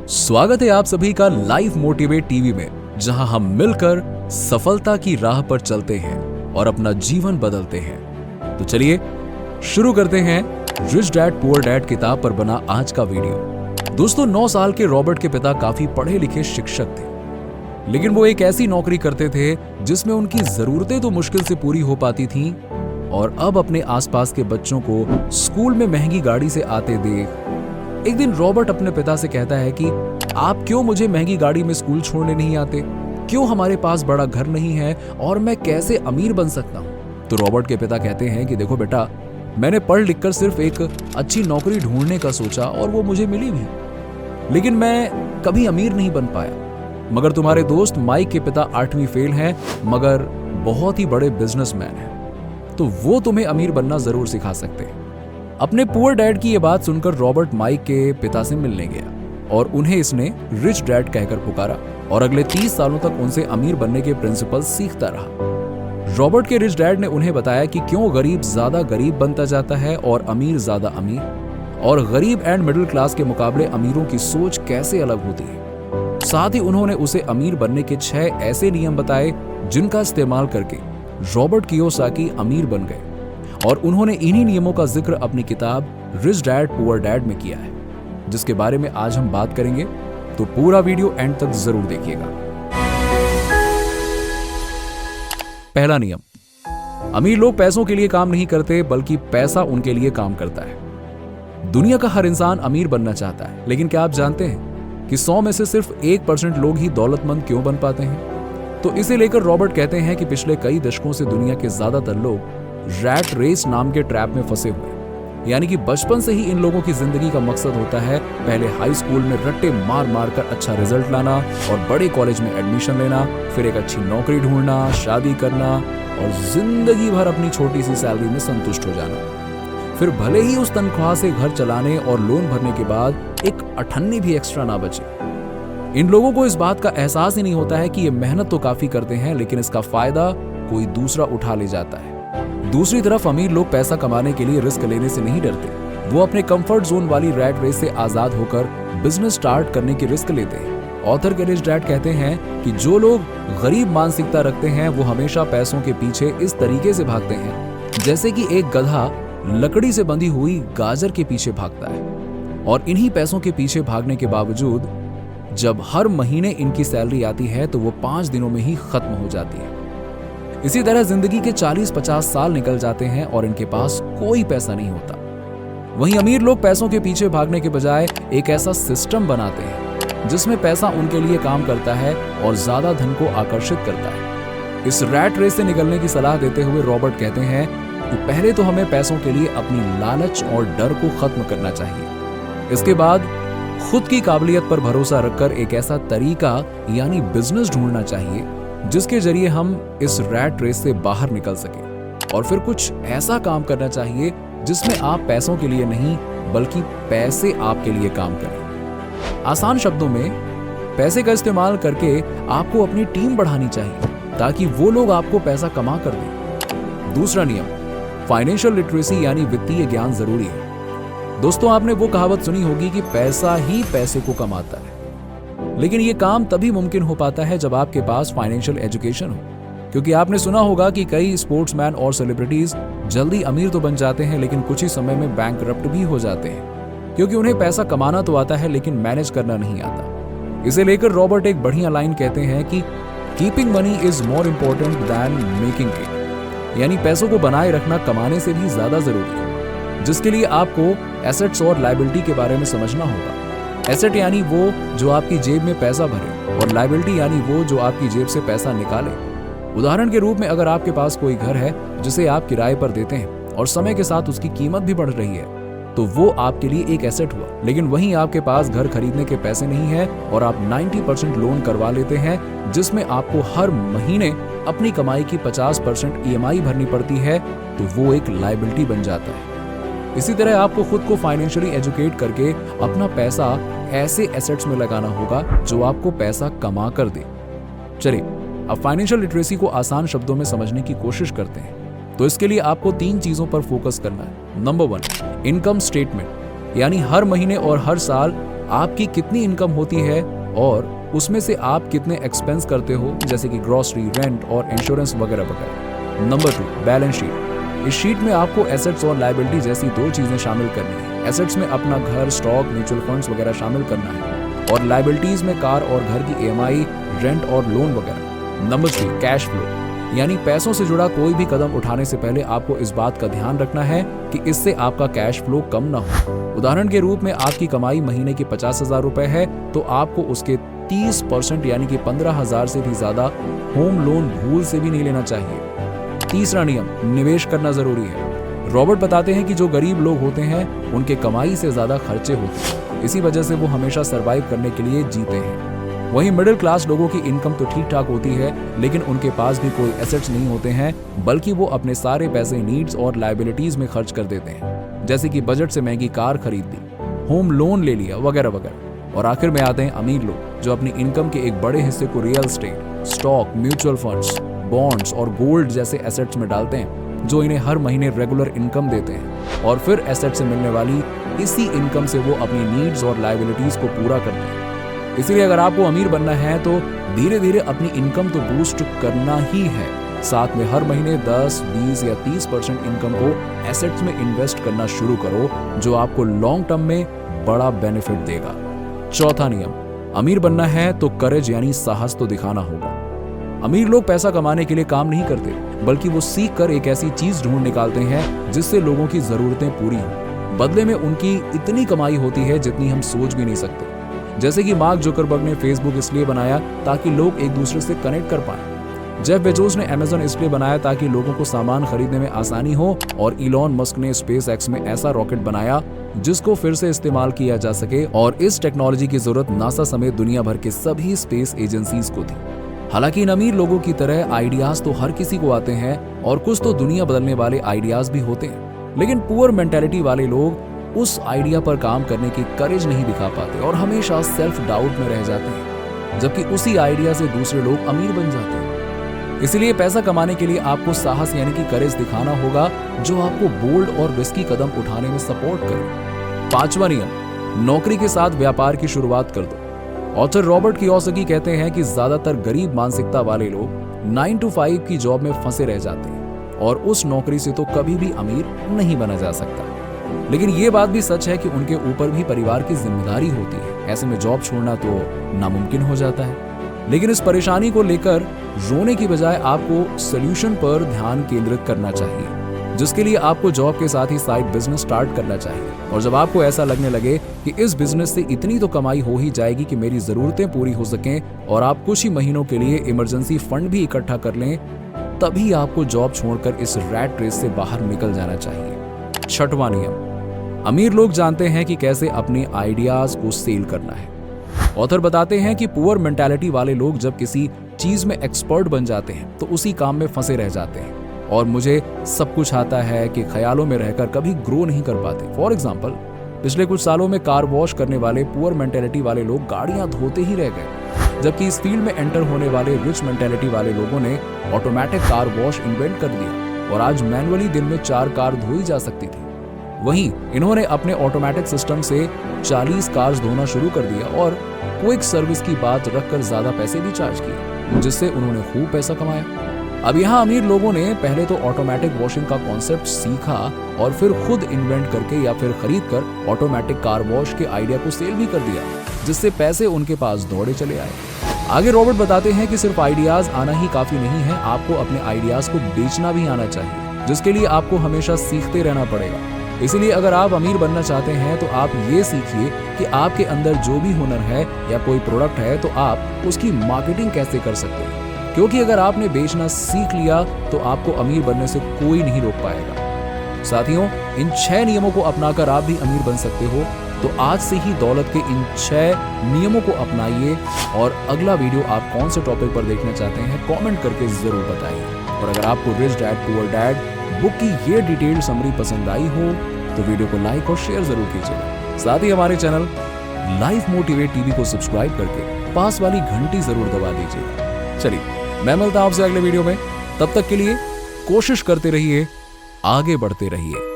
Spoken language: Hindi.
स्वागत है आप सभी का लाइफ मोटिवेट टीवी में, जहां हम मिलकर सफलता की राह पर चलते हैं और अपना जीवन बदलते हैं। तो चलिए शुरू करते हैं रिच डैड पुअर डैड किताब पर बना आज का वीडियो। दोस्तों, 9 साल के रॉबर्ट के पिता काफी पढ़े लिखे शिक्षक थे, लेकिन वो एक ऐसी नौकरी करते थे जिसमें उनकी जरूरतें तो मुश्किल से पूरी हो पाती थीं, और अब अपने आसपास के बच्चों को स्कूल में महंगी गाड़ी से आते देख एक दिन रॉबर्ट अपने पिता से कहता है कि आप क्यों मुझे महंगी गाड़ी में स्कूल छोड़ने नहीं आते? क्यों हमारे पास बड़ा घर नहीं है और मैं कैसे अमीर बन सकता हूँ? तो रॉबर्ट के पिता कहते हैं कि देखो बेटा, मैंने पढ़ लिख कर सिर्फ एक अच्छी नौकरी ढूंढने का सोचा और वो मुझे मिली भी, लेकिन मैं कभी अमीर नहीं बन पाया। मगर तुम्हारे दोस्त माइक के पिता 8वीं फेल हैं, मगर बहुत ही बड़े बिजनेसमैन हैं, तो वो तुम्हें अमीर बनना जरूर सिखा सकते हैं। अपने पुअर डैड की ये बात सुनकर रॉबर्ट माइक के पिता से मिलने गया और उन्हें इसने रिच डैड कहकर पुकारा और अगले 30 सालों तक उनसे अमीर बनने के प्रिंसिपल सीखता रहा। रॉबर्ट के रिच डैड ने उन्हें बताया कि क्यों गरीब ज्यादा गरीब बनता जाता है और अमीर ज्यादा अमीर, और गरीब एंड मिडिल क्लास के मुकाबले अमीरों की सोच कैसे अलग होती है। साथ ही उन्होंने उसे अमीर बनने के 6 ऐसे नियम बताए जिनका इस्तेमाल करके रॉबर्ट कियोसाकी अमीर बन गए, और उन्होंने इन्हीं नियमों का जिक्र अपनी किताब रिच डैड पुअर डैड में किया है, जिसके बारे में आज हम बात करेंगे। तो पूरा वीडियो एंड तक जरूर देखिएगा। पहला नियम, अमीर लोग पैसों के लिए काम नहीं करते, बल्कि पैसा उनके लिए काम करता है। दुनिया का हर इंसान अमीर बनना चाहता है, लेकिन क्या आप जानते हैं कि 100 में से सिर्फ 1% लोग ही दौलतमंद क्यों बन पाते हैं? तो इसे लेकर रॉबर्ट कहते हैं कि पिछले कई दशकों से दुनिया के ज्यादातर लोग रैट रेस नाम के ट्रैप में फंसे हुए, यानी कि बचपन से ही इन लोगों की जिंदगी का मकसद होता है पहले हाई स्कूल में रट्टे मार मार कर अच्छा रिजल्ट लाना और बड़े कॉलेज में एडमिशन लेना, फिर एक अच्छी नौकरी ढूंढना, शादी करना और जिंदगी भर अपनी छोटी सी सैलरी में संतुष्ट हो जाना। फिर भले ही उस तनख्वाह से घर चलाने और लोन भरने के बाद एक अठन्नी भी एक्स्ट्रा ना बचे। इन लोगों को इस बात का एहसास ही नहीं होता है कि ये मेहनत तो काफी करते हैं, लेकिन इसका फायदा कोई दूसरा उठा ले जाता है। दूसरी तरफ अमीर लोग पैसा कमाने के लिए रिस्क लेने से नहीं डरते। वो अपने कंफर्ट जोन वाली रैट रेस से आजाद होकर बिजनेस स्टार्ट करने की रिस्क लेते हैं। ऑथर के रिच डैड कहते हैं कि जो लोग गरीब मानसिकता रखते हैं वो हमेशा पैसों के पीछे इस तरीके से भागते हैं जैसे कि एक गधा लकड़ी से बंधी हुई गाजर के पीछे भागता है, और इन्हीं पैसों के पीछे भागने के बावजूद जब हर महीने इनकी सैलरी आती है तो वो 5 दिनों में ही खत्म हो जाती है। इसी तरह जिंदगी के 40-50 साल निकल जाते हैं और इनके पास कोई पैसा नहीं होता। वहीं अमीर लोग पैसों के पीछे भागने के बजाय एक ऐसा सिस्टम बनाते हैं जिसमें पैसा उनके लिए काम करता है और ज्यादा धन को आकर्षित करता है। इस रैट रेस से निकलने की सलाह देते हुए रॉबर्ट कहते हैं कि पहले तो हमें पैसों के लिए अपनी लालच और डर को खत्म करना चाहिए। इसके बाद खुद की काबिलियत पर भरोसा रखकर एक ऐसा तरीका यानी बिजनेस ढूंढना चाहिए जिसके जरिए हम इस रैट रेस से बाहर निकल सके, और फिर कुछ ऐसा काम करना चाहिए जिसमें आप पैसों के लिए नहीं बल्कि पैसे आपके लिए काम करें। आसान शब्दों में, पैसे का इस्तेमाल करके आपको अपनी टीम बढ़ानी चाहिए ताकि वो लोग आपको पैसा कमा कर दें। दूसरा नियम, फाइनेंशियल लिटरेसी यानी वित्तीय ज्ञान जरूरी है। दोस्तों, आपने वो कहावत सुनी होगी कि पैसा ही पैसे को कमाता है, लेकिन ये काम तभी मुमकिन हो पाता है जब आपके पास फाइनेंशियल एजुकेशन हो, क्योंकि आपने सुना होगा कि कई स्पोर्ट्समैन और सेलिब्रिटीज जल्दी अमीर तो बन जाते हैं, लेकिन कुछ ही समय में बैंकरप्ट भी हो जाते हैं, क्योंकि उन्हें पैसा कमाना तो आता है लेकिन मैनेज करना नहीं आता। इसे लेकर रॉबर्ट एक बढ़िया लाइन कहते हैं कि keeping money is more important than making it, यानी पैसों को बनाए रखना कमाने से भी ज्यादा जरूरी है, जिसके लिए आपको एसेट्स और लायबिलिटी के बारे में समझना होगा। एसेट यानी वो जो आपकी जेब में पैसा भरे, और लायबिलिटी यानी वो जो आपकी जेब से पैसा निकाले। उदाहरण के रूप में, अगर आपके पास कोई घर है जिसे आप किराए पर देते हैं और समय के साथ उसकी कीमत भी बढ़ रही है, तो वो आपके लिए एक एसेट हुआ। लेकिन वहीं आपके पास घर खरीदने के पैसे नहीं है और आप 90% लोन करवा लेते हैं, जिसमें आपको हर महीने अपनी कमाई की 50% EMI भरनी पड़ती है, तो वो एक लायबिलिटी बन जाता है। इसी तरह आपको खुद को फाइनेंशियली एजुकेट करके अपना पैसा ऐसे एसेट्स में लगाना होगा जो आपको पैसा कमा कर दे। चलिए अब फाइनेंशियल लिटरेसी को आसान शब्दों में समझने की कोशिश करते हैं। तो इसके लिए आपको 3 चीजों पर फोकस करना है। नंबर 1, इनकम स्टेटमेंट, यानी हर महीने और हर साल आपकी कितनी इनकम होती है और उसमें से आप कितने एक्सपेंस करते हो, जैसे कि ग्रोसरी, रेंट और इंश्योरेंस वगैरह वगैरह। Number 2, balance sheet. इस शीट में आपको एसेट्स और लायबिलिटी जैसी 2 चीजें शामिल करनी है। एसेट्स में अपना घर, स्टॉक, म्यूचुअल फंड्स वगैरह शामिल करना है और लायबिलिटीज में कार और घर की EMI, रेंट और लोन वगैरह। नंबर 3, कैश फ्लो, यानी पैसों से जुड़ा कोई भी कदम उठाने से पहले आपको इस बात का ध्यान रखना है कि इससे आपका कैश फ्लो कम ना हो। उदाहरण के रूप में आपकी कमाई महीने की 50,000 रुपए है तो आपको उसके 30% यानी कि 15,000 से भी ज्यादा होम लोन भूल से भी नहीं लेना चाहिए। तीसरा नियम, निवेश करना जरूरी है। रॉबर्ट बताते हैं कि जो गरीब लोग होते हैं उनके कमाई से ज्यादा खर्चे होते हैं, इसी वजह से वो हमेशा सरवाइव करने के लिए जीते हैं। वहीं मिडिल क्लास लोगों की इनकम तो ठीक ठाक होती है, लेकिन उनके पास भी कोई एसेट्स नहीं होते हैं, बल्कि वो अपने सारे पैसे नीड्स और लायबिलिटीज में खर्च कर देते हैं, जैसे कि बजट से महंगी कार खरीद ली, होम लोन ले लिया वगैरह वगैरह। और आखिर में आते हैं अमीर लोग, जो अपनी इनकम के एक बड़े हिस्से को real estate, stock, mutual funds, bonds और गोल्ड जैसे एसेट्स में डालते हैं, जो इन्हें हर महीने रेगुलर इनकम देते हैं और फिर एसेट से मिलने वाली इसी इनकम से वो अपनी नीड्स और लायबिलिटीज को पूरा करते हैं। इसलिए अगर आपको अमीर बनना है तो धीरे धीरे अपनी इनकम तो बूस्ट करना ही है, साथ में हर महीने 10, 20 या 30% इनकम को एसेट्स में इन्वेस्ट करना शुरू करो, जो आपको लॉन्ग टर्म में बड़ा बेनिफिट देगा। चौथा नियम, अमीर बनना है तो करेज यानी साहस तो दिखाना होगा। अमीर लोग पैसा कमाने के लिए काम नहीं करते, बल्कि वो सीख कर एक ऐसी चीज ढूंढ निकालते हैं जिससे लोगों की जरूरतें पूरी हों। बदले में उनकी इतनी कमाई होती है जितनी हम सोच भी नहीं सकते। जैसे कि मार्क जुकरबर्ग ने फेसबुक इसलिए बनाया ताकि लोग एक दूसरे से कनेक्ट कर पाएं। जेफ बेजोस ने अमेज़न इसलिए बनाया ताकि लोगों को सामान खरीदने में आसानी हो, और इलॉन मस्क ने SpaceX में ऐसा रॉकेट बनाया जिसको फिर से इस्तेमाल किया जा सके, और इस टेक्नोलॉजी की जरूरत नासा समेत दुनिया भर के सभी स्पेस एजेंसीज को थी। हालांकि इन अमीर लोगों की तरह आइडियाज तो हर किसी को आते हैं और कुछ तो दुनिया बदलने वाले आइडियाज भी होते हैं, लेकिन पुअर मेंटेलिटी वाले लोग उस आइडिया पर काम करने की करेज नहीं दिखा पाते और हमेशा सेल्फ डाउट में रह जाते हैं, जबकि उसी आइडिया से दूसरे लोग अमीर बन जाते हैं। इसलिए पैसा कमाने के लिए आपको साहस यानी कि करेज दिखाना होगा, जो आपको बोल्ड और रिस्की कदम उठाने में सपोर्ट करे। पांचवा नियम, नौकरी के साथ व्यापार की शुरुआत कर दो। ऑथर रॉबर्ट कियोसाकी कहते हैं कि ज्यादातर गरीब मानसिकता वाले लोग 9 to 5 की जॉब में फंसे रह जाते हैं और उस नौकरी से तो कभी भी अमीर नहीं बना जा सकता। लेकिन ये बात भी सच है कि उनके ऊपर भी परिवार की जिम्मेदारी होती है। ऐसे में जॉब छोड़ना तो नामुमकिन हो जाता है। लेकिन इस परेशानी को लेकर रोने की बजाय आपको सॉल्यूशन पर ध्यान केंद्रित करना चाहिए, जिसके लिए आपको जॉब के साथ ही साइड बिजनेस स्टार्ट करना चाहिए। और जब आपको ऐसा लगने लगे कि इस बिजनेस से इतनी तो कमाई हो ही जाएगी कि मेरी जरूरतें पूरी हो सकें और आप कुछ ही महीनों के लिए इमरजेंसी फंड भी इकट्ठा कर लें, तभी आपको जॉब छोड़कर इस रैट रेस से बाहर निकल जाना चाहिए। छठवां नियम, अमीर लोग जानते हैं कि कैसे अपने आइडियाज को सेल करना है। ऑथर बताते हैं कि पुअर मेंटालिटी वाले लोग जब किसी चीज में एक्सपर्ट बन जाते हैं तो उसी काम में फंसे रह जाते हैं और मुझे सब कुछ आता है कि ख्यालों में रहकर कभी ग्रो नहीं कर पाते। फॉर एग्जाम्पल, पिछले कुछ सालों में कार वॉश करने वाले पुअर मेंटालिटी वाले लोग गाड़ियां धोते ही रह गए, जबकि इस फील्ड में एंटर होने वाले रिच मेंटालिटी वाले लोगों ने ऑटोमेटिक कार वॉश इन्वेंट कर दिया और आज मैनुअली दिन में 4 कार धोई जा सकती थी। वहीं इन्होंने अपने ऑटोमेटिक सिस्टम से 40 कार्स धोना शुरू कर दिया और क्विक सर्विस की बात रखकर ज्यादा पैसे भी चार्ज किए, जिससे उन्होंने खूब पैसा कमाया। अब यहाँ अमीर लोगों ने पहले तो ऑटोमेटिक वॉशिंग का कॉन्सेप्ट सीखा और फिर खुद इन्वेंट करके या फिर खरीद कर ऑटोमेटिक कार वॉश के आइडिया को सेल भी कर दिया, जिससे पैसे उनके पास दौड़े चले आए। आगे रॉबर्ट बताते हैं कि सिर्फ आइडियाज आना ही काफी नहीं है, आपको अपने आइडियाज को बेचना भी आना चाहिए, जिसके लिए आपको हमेशा सीखते रहना पड़ेगा। इसलिए अगर आप अमीर बनना चाहते हैं तो आप ये सीखिए कि आपके अंदर जो भी हुनर है या कोई प्रोडक्ट है तो आप उसकी मार्केटिंग कैसे कर सकते हैं, क्योंकि अगर आपने बेचना सीख लिया तो आपको अमीर बनने से कोई नहीं रोक पाएगा। साथियों, इन 6 नियमों को अपनाकर आप भी अमीर बन सकते हो। तो आज से ही दौलत के इन 6 नियमों को अपनाइए। और अगला वीडियो आप कौन से टॉपिक पर देखना चाहते हैं कमेंट करके जरूर बताइए। और अगर आपको rich dad poor dad book की ये डिटेल्ड समरी पसंद आई हो तो वीडियो को लाइक और शेयर जरूर कीजिएगा। साथ ही हमारे चैनल लाइफ मोटिवेट टीवी को सब्सक्राइब करके पास वाली घंटी जरूर दबा दीजिएगा। चलिए, मैं मिलता हूं आपसे अगले वीडियो में। तब तक के लिए कोशिश करते रहिए, आगे बढ़ते रहिए।